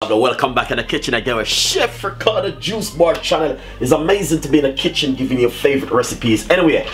Welcome back in the kitchen again with Chef Ricardo Juice Bar channel. It's amazing to be in the kitchen giving you your favorite recipes. Anyway,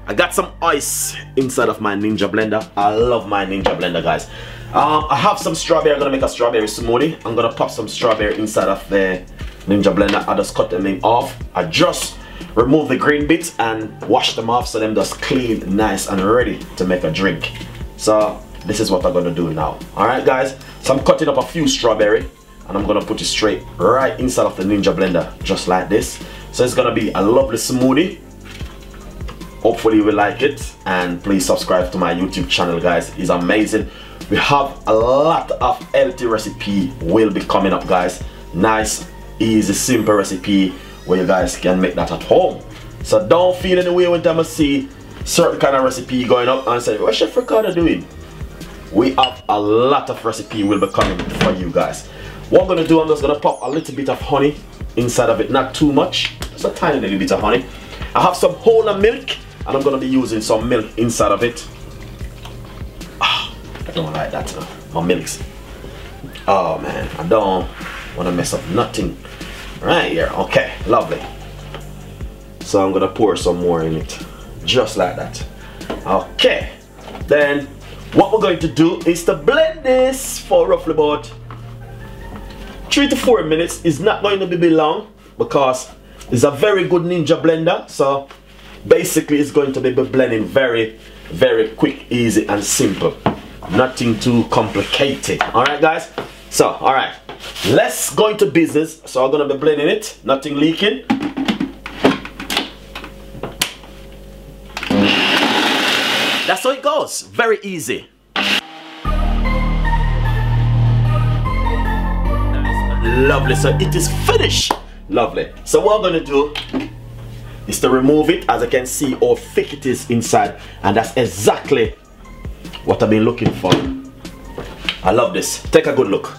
I got some ice inside of my Ninja blender. I love my Ninja blender, guys. I have some strawberry. I'm gonna make a strawberry smoothie. I'm gonna pop some strawberry inside of the Ninja blender. I just cut them in off. I just remove the green bits and wash them off so them just clean, nice and ready to make a drink. So this is what I'm gonna do now. Alright guys, so I'm cutting up a few strawberry and I'm gonna put it straight right inside of the Ninja blender, just like this. So it's gonna be a lovely smoothie. Hopefully you will like it, and please subscribe to my YouTube channel, guys. It's amazing. We have a lot of healthy recipe will be coming up, guys. Nice, easy, simple recipe where you guys can make that at home. So don't feel any way when time see certain kind of recipe going up and say, what's Chef Ricardo doing? We have a lot of recipe will be coming for you guys. What I'm gonna do, I'm just gonna pop a little bit of honey inside of it, not too much, just a tiny little bit of honey. I have some whole milk and I'm gonna be using some milk inside of it. I don't like that, my milks. Oh man, I don't want to mess up nothing. Right here, okay, lovely. So I'm gonna pour some more in it, just like that. Okay, then what we're going to do is to blend this for roughly about 3 to 4 minutes. It's not going to be long because it's a very good Ninja blender. So basically it's going to be blending very, very quick, easy and simple. Nothing too complicated. Alright guys, so alright, let's go into business. So I'm gonna be blending it, nothing leaking. That's how it goes, very easy. Lovely, so it is finished. Lovely. So what I'm gonna do is to remove it. As I can see how thick it is inside, and that's exactly what I've been looking for. I love this. Take a good look.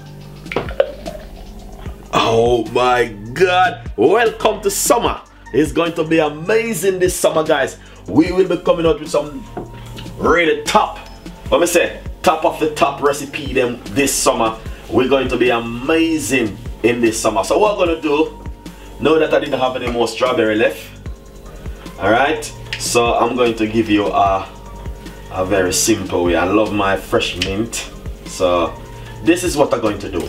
Oh my god, welcome to summer. It's going to be amazing this summer, guys. We will be coming out with some really top, let me say, top of the top recipe them this summer. We're going to be amazing in this summer. So what I'm gonna do, know that I didn't have any more strawberry left. Alright, so I'm going to give you a very simple way. I love my fresh mint, so this is what I'm going to do.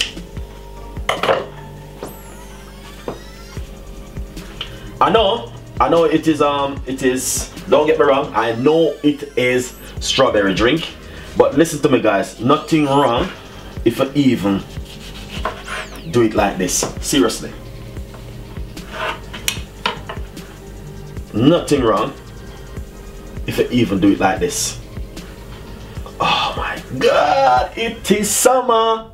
I know it is don't get me wrong, I know it is strawberry drink, but listen to me guys, nothing wrong if I even do it like this. Seriously, nothing wrong if I even do it like this. Oh my god, it is summer.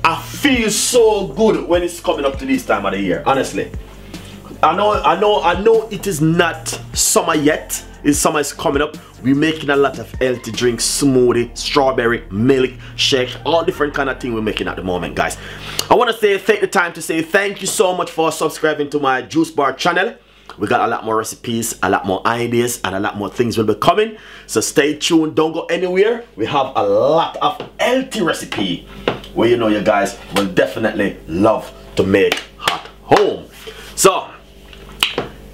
I feel so good when it's coming up to this time of the year, honestly. I know it is not summer yet. Summer is coming up. We're making a lot of healthy drinks, smoothie, strawberry, milk, shake, all different kind of things we're making at the moment, guys. I want to take the time to say thank you so much for subscribing to my Juice Bar channel. We got a lot more recipes, a lot more ideas, and a lot more things will be coming. So stay tuned, don't go anywhere. We have a lot of healthy recipe where you know you guys will definitely love to make at home. So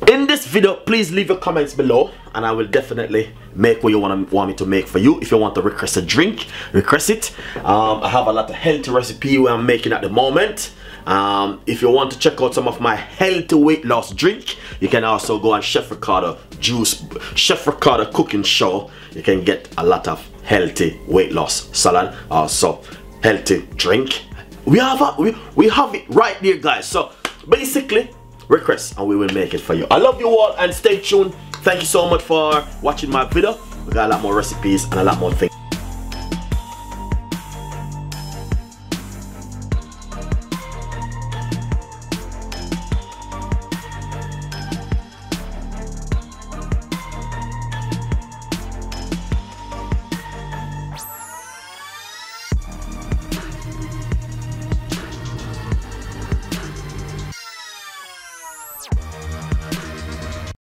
in this video, please leave your comments below and I will definitely make what you want me to make for you. If you want to request a drink, request it. I have a lot of healthy recipe where I'm making at the moment. If you want to check out some of my healthy weight loss drink, you can also go on Chef Ricardo Cooking Show. You can get a lot of healthy weight loss salad, also healthy drink. We have it right there, guys. So basically, request and we will make it for you. I love you all and stay tuned. Thank you so much for watching my video. We got a lot more recipes and a lot more things.